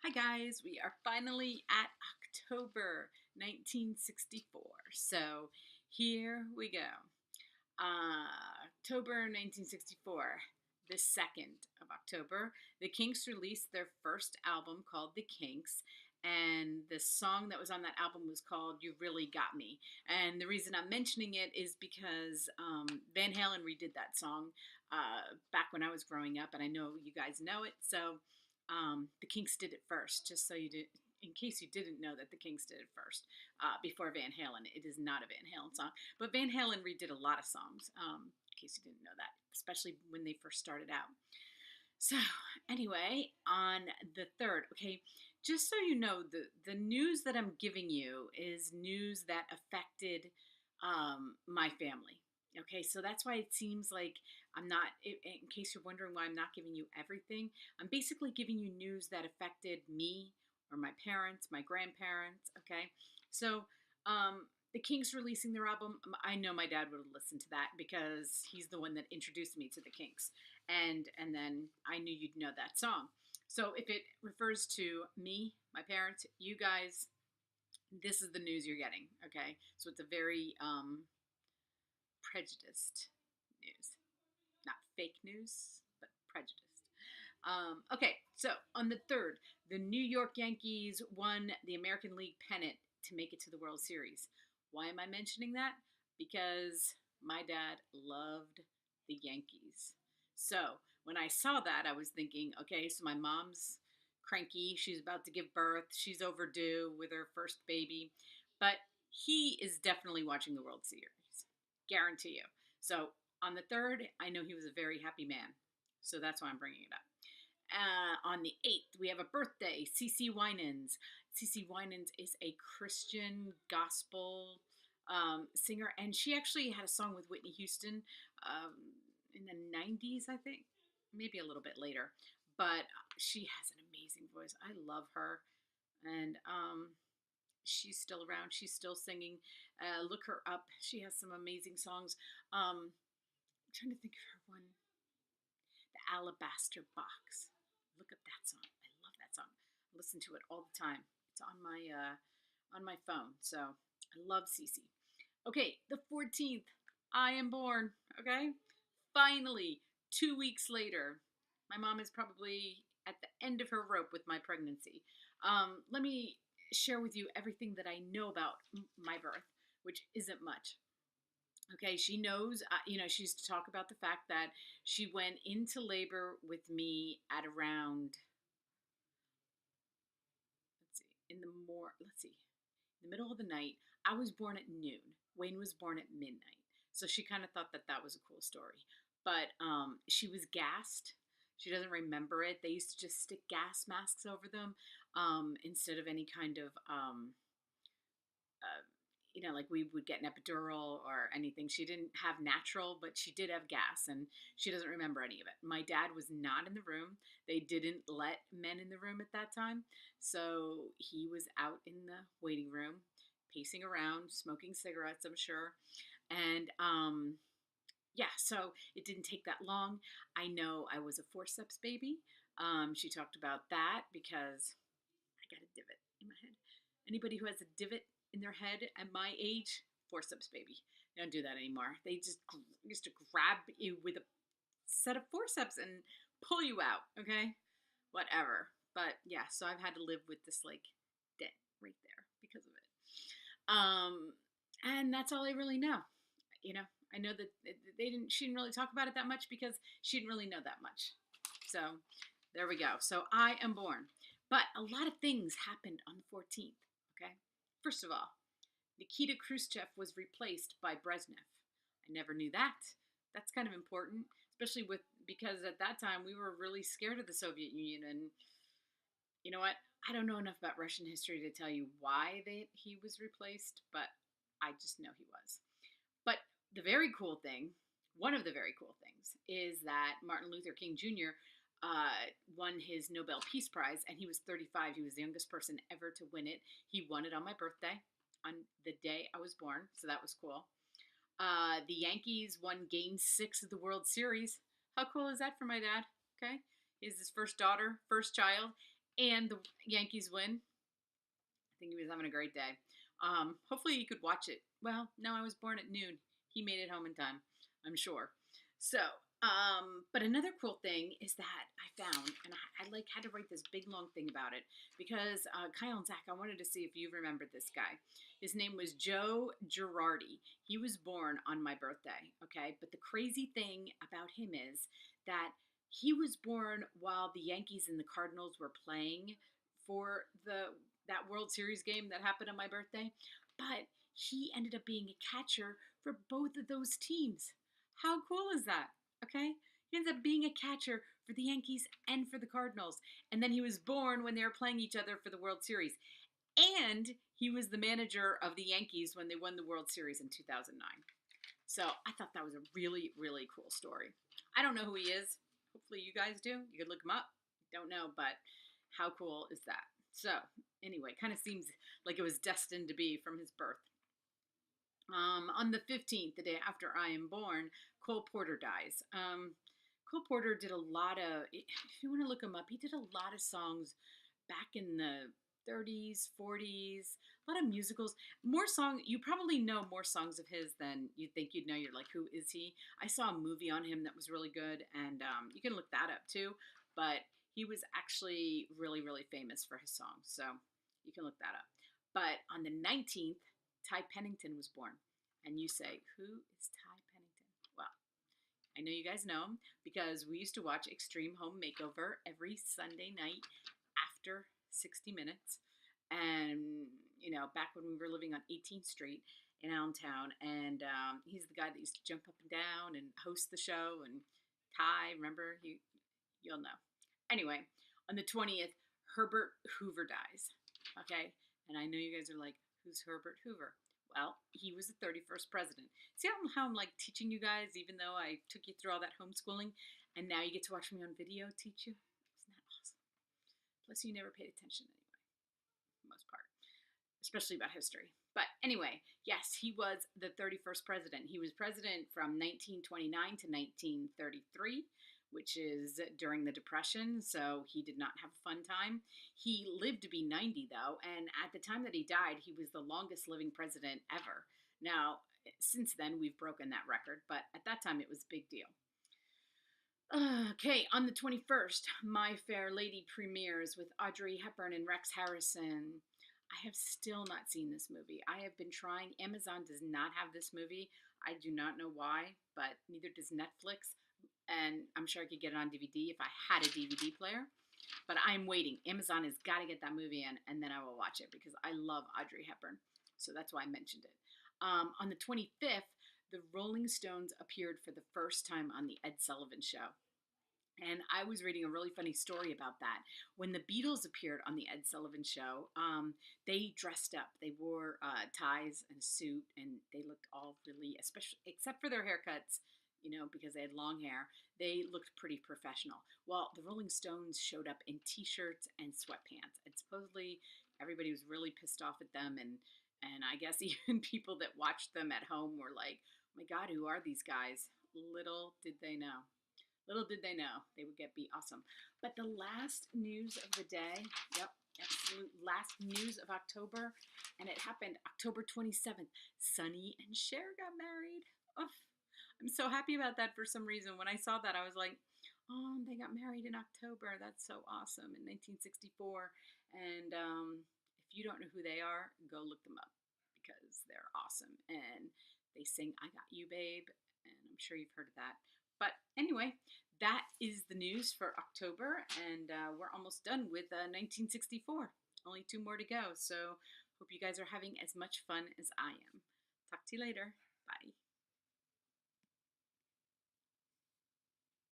Hi guys, we are finally at October 1964. So here we go. October 1964, the 2nd of October, the Kinks released their first album called The Kinks. And the song that was on that album was called You Really Got Me. And the reason I'm mentioning it is because Van Halen redid that song back when I was growing up, and I know you guys know it. So the Kinks did it first, just so you did, in case you didn't know that the Kinks did it first before Van Halen. It is not a Van Halen song, but Van Halen redid a lot of songs. In case you didn't know that, especially when they first started out. So anyway, on the third, okay, just so you know, the news that I'm giving you is news that affected my family. Okay, so that's why it seems like I'm not. In case you're wondering why I'm not giving you everything, I'm basically giving you news that affected me or my parents, my grandparents. Okay, so the Kinks releasing their album. I know my dad would have listened to that because he's the one that introduced me to the Kinks, and then I knew you'd know that song. So if it refers to me, my parents, you guys, this is the news you're getting. Okay, so it's a very prejudiced news, not fake news, but prejudiced. Okay, so on the third, the New York Yankees won the American League pennant to make it to the World Series. Why am I mentioning that? Because my dad loved the Yankees. So when I saw that, I was thinking, okay, so my mom's cranky. She's about to give birth. She's overdue with her first baby. But he is definitely watching the World Series. Guarantee you. So on the third, I know he was a very happy man. So that's why I'm bringing it up. On the 8th, we have a birthday, CeCe Winans. CeCe Winans is a Christian gospel singer, and she actually had a song with Whitney Houston um, in the 90s, I think, maybe a little bit later. But she has an amazing voice. I love her. And she's still around. She's still singing. Look her up. She has some amazing songs. I'm trying to think of her one. The Alabaster Box. Look up that song. I love that song. I listen to it all the time. It's on my phone. So I love Cece. Okay, the 14th. I am born. Okay, finally, 2 weeks later. My mom is probably at the end of her rope with my pregnancy. Let me share with you everything that I know about my birth, which isn't much. Okay, she knows, she used to talk about the fact that she went into labor with me at around, let's see, in the middle of the night. I was born at noon. Wayne was born at midnight. So she kind of thought that that was a cool story. But she was gassed. She doesn't remember it. They used to just stick gas masks over them instead of any kind of uh, like we would get an epidural or anything. She didn't have natural, but she did have gas, and she doesn't remember any of it. My dad was not in the room. They didn't let men in the room at that time. So he was out in the waiting room, pacing around, smoking cigarettes, I'm sure. And yeah, so it didn't take that long. I know I was a forceps baby. She talked about that because I got a divot in my head. Anybody who has a divot in their head at my age, forceps baby. They don't do that anymore. They just used to grab you with a set of forceps and pull you out. Okay, whatever. But yeah, so I've had to live with this like dent right there because of it. And that's all I really know. You know, I know that she didn't really talk about it that much because she didn't really know that much. So there we go. So I am born. But a lot of things happened on the 14th, okay? First of all, Nikita Khrushchev was replaced by Brezhnev. I never knew that. That's kind of important, especially because at that time we were really scared of the Soviet Union. And you know what? I don't know enough about Russian history to tell you why he was replaced, but I just know he was. But the very cool thing, one of the very cool things, is that Martin Luther King Jr. Won his Nobel Peace Prize, and he was 35. He was the youngest person ever to win it. He won it on my birthday, on the day I was born, so that was cool. The Yankees won Game 6 of the World Series. How cool is that for my dad? Okay, he has his first daughter, first child, and the Yankees win. I think he was having a great day. Hopefully you could watch it. Well, no, I was born at noon. He made it home in time, I'm sure. So, but another cool thing is that I found, and I like had to write this big long thing about it because Kyle and Zach, I wanted to see if you remembered this guy. His name was Joe Girardi. He was born on my birthday. Okay, but the crazy thing about him is that he was born while the Yankees and the Cardinals were playing for the that World Series game that happened on my birthday, but he ended up being a catcher for both of those teams. How cool is that? Okay? He ends up being a catcher for the Yankees and for the Cardinals. And then he was born when they were playing each other for the World Series. And he was the manager of the Yankees when they won the World Series in 2009. So I thought that was a really, really cool story. I don't know who he is. Hopefully you guys do. You could look him up. Don't know, but how cool is that? So anyway, kind of seems like it was destined to be from his birth. On the 15th, the day after I am born, Cole Porter dies. Cole Porter did a lot of, if you want to look him up, he did a lot of songs back in the 30s, 40s, a lot of musicals. More song, you probably know more songs of his than you think you'd know. You're like, who is he? I saw a movie on him that was really good, and you can look that up too. But he was actually really, really famous for his songs, so you can look that up. But on the 19th, Ty Pennington was born. And you say, who is Ty Pennington? Well, I know you guys know him because we used to watch Extreme Home Makeover every Sunday night after 60 Minutes. And, you know, back when we were living on 18th Street in Allentown. And he's the guy that used to jump up and down and host the show. And Ty, remember? You'll know. Anyway, on the 20th, Herbert Hoover dies. Okay? And I know you guys are like, who's Herbert Hoover? Well, he was the 31st president. See how I'm like teaching you guys, even though I took you through all that homeschooling, and now you get to watch me on video teach you? Isn't that awesome? Plus, you never paid attention anyway, for the most part, especially about history. But anyway, yes, he was the 31st president. He was president from 1929 to 1933, which is during the Depression, so he did not have a fun time. He lived to be 90, though, and at the time that he died, he was the longest living president ever. Now, since then, we've broken that record, but at that time, it was a big deal. Okay, on the 21st, My Fair Lady premieres with Audrey Hepburn and Rex Harrison. I have still not seen this movie. I have been trying. Amazon does not have this movie. I do not know why, but neither does Netflix. And I'm sure I could get it on DVD if I had a DVD player. But I'm waiting. Amazon has got to get that movie in, and then I will watch it because I love Audrey Hepburn. So that's why I mentioned it. On the 25th, the Rolling Stones appeared for the first time on the Ed Sullivan Show. And I was reading a really funny story about that. When the Beatles appeared on the Ed Sullivan Show, they dressed up. They wore ties and a suit, and they looked all really, especially except for their haircuts, you know, because they had long hair. They looked pretty professional. Well, the Rolling Stones showed up in T-shirts and sweatpants, and supposedly everybody was really pissed off at them, and I guess even people that watched them at home were like, "Oh my God, who are these guys?" Little did they know. Little did they know they would get beat awesome. But the last news of the day, yep, absolute last news of October, and it happened October 27th. Sonny and Cher got married. Oh, I'm so happy about that for some reason. When I saw that, I was like, oh, they got married in October. That's so awesome in 1964. And if you don't know who they are, go look them up because they're awesome. And they sing I Got You, Babe. And I'm sure you've heard of that. But anyway, that is the news for October, and we're almost done with 1964. Only 2 more to go, so hope you guys are having as much fun as I am. Talk to you later. Bye.